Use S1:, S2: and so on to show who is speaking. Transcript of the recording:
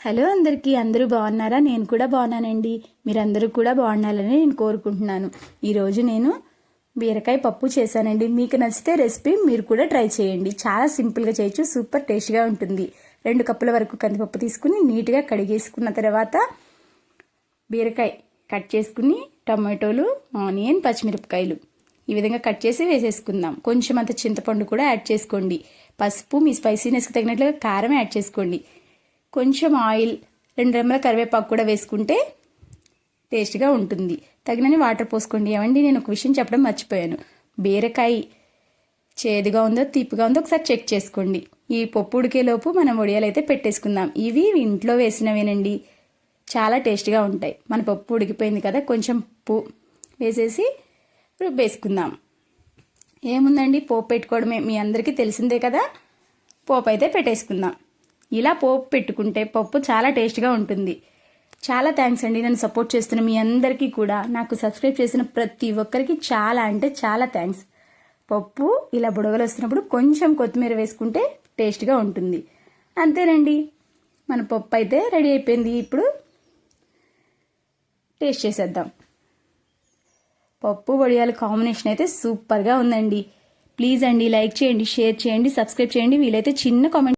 S1: Hello అందరికీ, అందరూ బాగున్నారా? నేను కూడా బాగున్నానండి. మీరందరూ కూడా బాగుండాలని నేను కోరుకుంటున్నాను. ఈరోజు నేను బీరకాయ పప్పు చేశానండి. మీకు నచ్చితే రెసిపీ మీరు కూడా ట్రై చేయండి. చాలా సింపుల్గా చేయొచ్చు, సూపర్ టేస్ట్గా ఉంటుంది. 2 కప్పుల వరకు కందిపప్పు తీసుకుని నీట్గా కడిగేసుకున్న తర్వాత బీరకాయ కట్ చేసుకుని టమాటోలు, ఆనియన్, పచ్చిమిరపకాయలు ఈ విధంగా కట్ చేసి వేసేసుకుందాం. కొంచెం అంత చింతపండు కూడా యాడ్ చేసుకోండి. పసుపు మీ స్పైసీనెస్కి తగినట్లుగా కారం యాడ్ చేసుకోండి. కొంచెం ఆయిల్, 2 రెమ్మల కరివేపాకు కూడా వేసుకుంటే టేస్ట్గా ఉంటుంది. తగినన్ని వాటర్ పోసుకోండి. ఏమండి, నేను ఒక విషయం చెప్పడం మర్చిపోయాను. బీరకాయ చేదుగా ఉందో తీపిగా ఉందో ఒకసారి చెక్ చేసుకోండి. ఈ పప్పు ఉడికేలోపు మనం వడియాలు అయితే పెట్టేసుకుందాం. ఇవి ఇంట్లో వేసినవేనండి, చాలా టేస్ట్గా ఉంటాయి. మన పప్పు ఉడికిపోయింది కదా, కొంచెం ఉప్పు వేసేసి రుబ్బేసుకుందాం. ఏముందండి, పోపు పెట్టుకోవడమే, మీ అందరికీ తెలిసిందే కదా. పోపు అయితే పెట్టేసుకుందాం. ఇలా పోపు పెట్టుకుంటే పప్పు చాలా టేస్ట్గా ఉంటుంది. చాలా థ్యాంక్స్ అండి, నన్ను సపోర్ట్ చేస్తున్న మీ అందరికీ కూడా, నాకు సబ్స్క్రైబ్ చేసిన ప్రతి ఒక్కరికి చాలా అంటే చాలా థ్యాంక్స్. పప్పు ఇలా బుడగలు వస్తున్నప్పుడు కొంచెం కొత్తిమీర వేసుకుంటే టేస్ట్గా ఉంటుంది. అంతేనండి, మన పప్పు అయితే రెడీ అయిపోయింది. ఇప్పుడు టేస్ట్ చేసేద్దాం. పప్పు వడియాల కాంబినేషన్ అయితే సూపర్గా ఉందండి. ప్లీజ్ అండి, లైక్ చేయండి, షేర్ చేయండి, సబ్స్క్రైబ్ చేయండి. వీలైతే చిన్న కామెంట్